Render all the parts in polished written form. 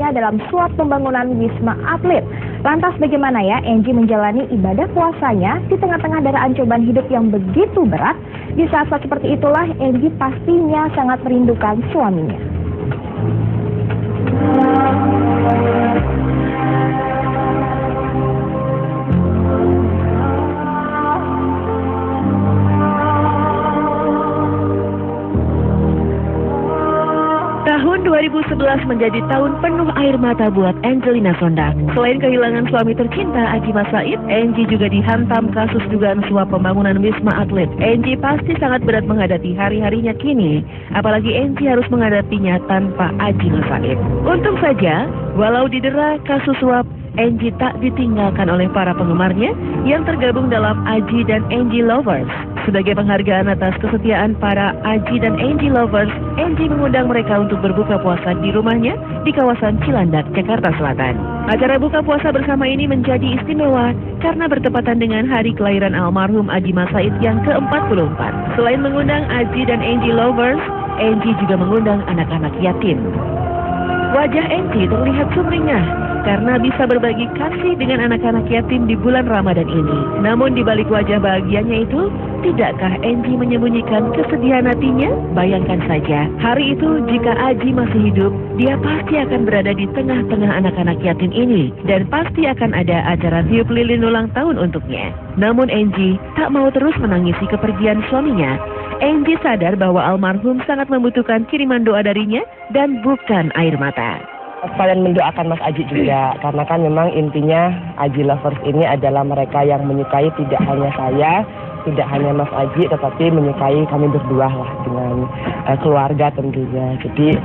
puasanya dalam suap pembangunan Wisma Atlet. Lantas bagaimana ya Angie menjalani ibadah puasanya di tengah-tengah deraan cobaan hidup yang begitu berat? Di saat-saat seperti itulah Angie pastinya sangat merindukan suaminya. Tahun 2011 menjadi tahun penuh air mata buat Angelina Sondag. Selain kehilangan suami tercinta Adjie Mas Said, Angie juga dihantam kasus dugaan suap pembangunan Wisma Atlet. Angie pasti sangat berat menghadapi hari-harinya kini, apalagi Angie harus menghadapinya tanpa Adjie Mas Said. Untung saja, walau didera kasus suap, Angie tak ditinggalkan oleh para penggemarnya yang tergabung dalam Adjie dan Angie Lovers. Sebagai penghargaan atas kesetiaan para Adjie dan Angie Lovers, Angie mengundang mereka untuk berbuka puasa di rumahnya di kawasan Cilandak, Jakarta Selatan. Acara buka puasa bersama ini menjadi istimewa karena bertepatan dengan hari kelahiran almarhum Adjie Mas Said yang ke-44. Selain mengundang Adjie dan Angie Lovers, Angie juga mengundang anak-anak yatim. Wajah Angie terlihat sumringah karena bisa berbagi kasih dengan anak-anak yatim di bulan Ramadan ini. Namun di balik wajah bahagianya itu, tidakkah Angie menyembunyikan kesedihan hatinya? Bayangkan saja, hari itu jika Adjie masih hidup, dia pasti akan berada di tengah-tengah anak-anak yatim ini. Dan pasti akan ada acara tiup lilin ulang tahun untuknya. Namun Angie tak mau terus menangisi kepergian suaminya. Angie sadar bahwa almarhum sangat membutuhkan kiriman doa darinya dan bukan air mata. Sekalian mendoakan Mas Adjie juga, karena kan memang intinya Adjie Lovers ini adalah mereka yang menyukai tidak hanya saya, tidak hanya Mas Adjie, tetapi menyukai kami berdua lah dengan keluarga tentunya. Jadi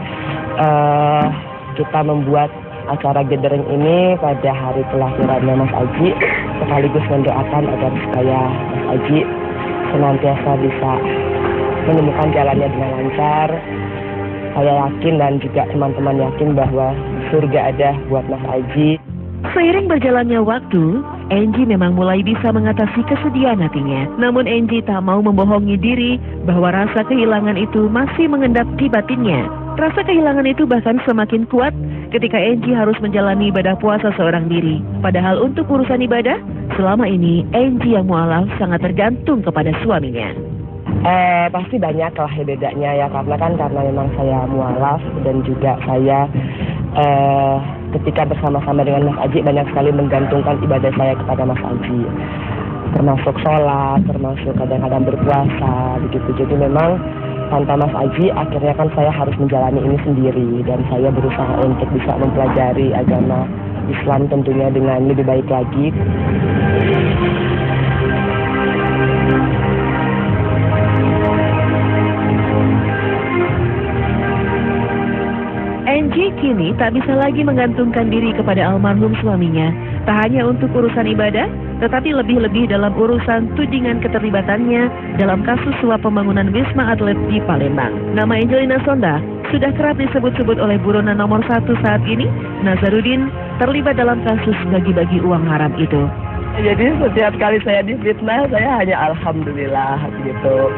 kita membuat acara gathering ini pada hari kelahirannya Mas Adjie, sekaligus mendoakan agar supaya Mas Adjie senantiasa bisa menemukan jalannya dengan lancar. Saya yakin dan juga teman-teman yakin bahwa surga ada buat Mas Adjie. Seiring berjalannya waktu, Angie memang mulai bisa mengatasi kesedihan hatinya. Namun Angie tak mau membohongi diri bahwa rasa kehilangan itu masih mengendap di batinnya. Rasa kehilangan itu bahkan semakin kuat ketika Angie harus menjalani ibadah puasa seorang diri. Padahal untuk urusan ibadah, selama ini Angie yang mualaf sangat tergantung kepada suaminya. Pasti banyak lah bedanya ya, karena memang saya mualaf dan juga saya ketika bersama-sama dengan Mas Adjie banyak sekali menggantungkan ibadah saya kepada Mas Adjie, termasuk sholat, termasuk kadang-kadang berpuasa begitu. Jadi memang tanpa Mas Adjie akhirnya kan saya harus menjalani ini sendiri, dan saya berusaha untuk bisa mempelajari agama Islam tentunya dengan lebih baik lagi. Angie kini tak bisa lagi menggantungkan diri kepada almarhum suaminya, tak hanya untuk urusan ibadah, tetapi lebih-lebih dalam urusan tudingan keterlibatannya dalam kasus suap pembangunan Wisma Atlet di Palembang. Nama Angelina Sondag sudah kerap disebut-sebut oleh buronan nomor 1 saat ini, Nazarudin, terlibat dalam kasus bagi-bagi uang haram itu. Jadi setiap kali saya difitnah, saya hanya alhamdulillah gitu.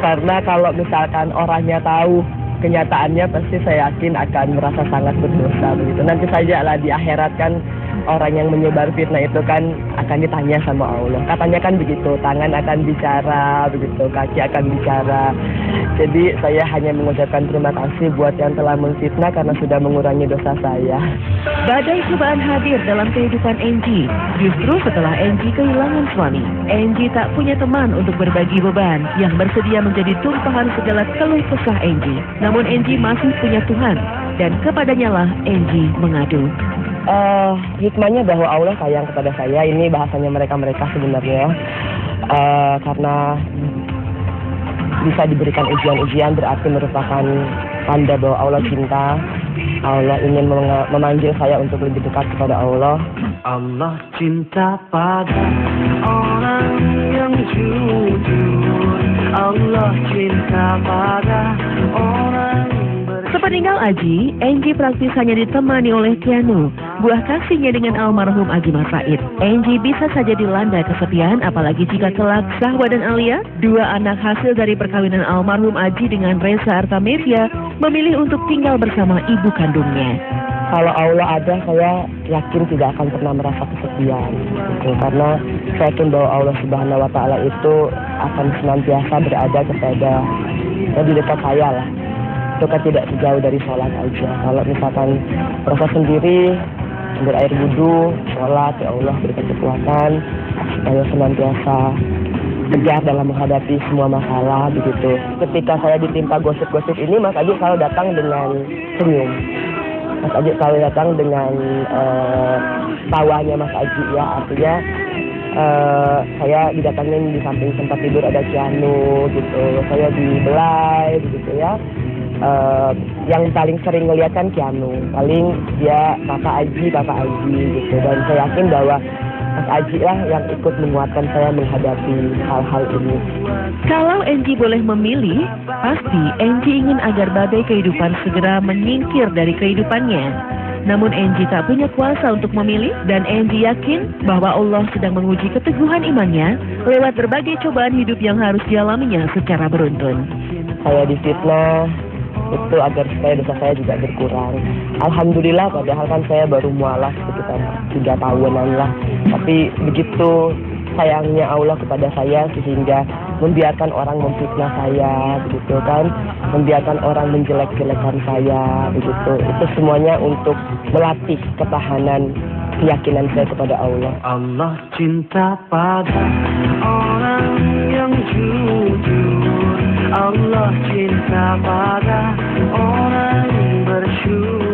Karena kalau misalkan orangnya tahu kenyataannya, pasti saya yakin akan merasa sangat berdosa begitu. Nanti saja lah di akhirat kan orang yang menyebar fitnah itu kan akan ditanya sama Allah. Katanya kan begitu, tangan akan bicara begitu, kaki akan bicara. Jadi saya hanya mengucapkan terima kasih buat yang telah memfitnah karena sudah mengurangi dosa saya. Badai cobaan hadir dalam kehidupan Angie. Justru setelah Angie kehilangan suami, Angie tak punya teman untuk berbagi beban yang bersedia menjadi tumpahan segala keluh kesah Angie. Namun Angie masih punya Tuhan, dan kepadanya lah Angie mengadu. Hikmahnya bahwa Allah sayang kepada saya, ini bahasanya mereka-mereka sebenarnya. Karena bisa diberikan ujian-ujian berarti merupakan tanda bahwa Allah cinta. Allah ingin memanggil saya untuk lebih dekat kepada Allah. Allah cinta pada orang yang jujur. Allah cinta pada orang Sepeninggal Adjie, Angie praktis hanya ditemani oleh Keanu, buah kasihnya dengan almarhum Adjie Mas Said. Angie bisa saja dilanda kesepian, apalagi jika kelak Sahwa dan Alia, dua anak hasil dari perkawinan almarhum Adjie dengan Reza Artamevia, memilih untuk tinggal bersama ibu kandungnya. kalau Allah ada, saya yakin tidak akan pernah merasa kesepian. Gitu. Karena saya yakin bahwa Allah Subhanahu Wa Taala itu akan senantiasa berada di dekat saya lah. Itu kan tidak jauh dari sholat aja. Kalau misalkan proses sendiri, ambil air wudhu, sholat, ya Allah berikan kekuatan supaya senantiasa tegar dalam menghadapi semua masalah begitu. Ketika saya ditimpa gosip-gosip ini, Mas Aji selalu datang dengan senyum. Mas Aji selalu datang dengan tawanya Mas Aji ya, artinya saya didatangin di samping tempat tidur ada piano gitu, saya dibelai begitu ya. Yang paling sering ngeliat kan piano, paling dia kakak Aji gitu, dan saya yakin bahwa Mas Aji lah yang ikut menguatkan saya menghadapi hal-hal ini. Kalau Angie boleh memilih, pasti Angie ingin agar badai kehidupan segera menyingkir dari kehidupannya. Namun Angie tak punya kuasa untuk memilih, dan Angie yakin bahwa Allah sedang menguji keteguhan imannya lewat berbagai cobaan hidup yang harus dialaminya secara beruntun. Saya difitnah itu agar supaya dosa saya juga berkurang. Alhamdulillah, padahal kan saya baru mualaf sekitar 3 tahunan lah. Tapi begitu sayangnya Allah kepada saya sehingga membiarkan orang memfitnah saya, begitu kan, membiarkan orang menjelek-jelekan saya, begitu. Itu semuanya untuk melatih ketahanan keyakinan saya kepada Allah. Allah cinta pada orang yang jujur. Allah cinta pada orang bersyukur.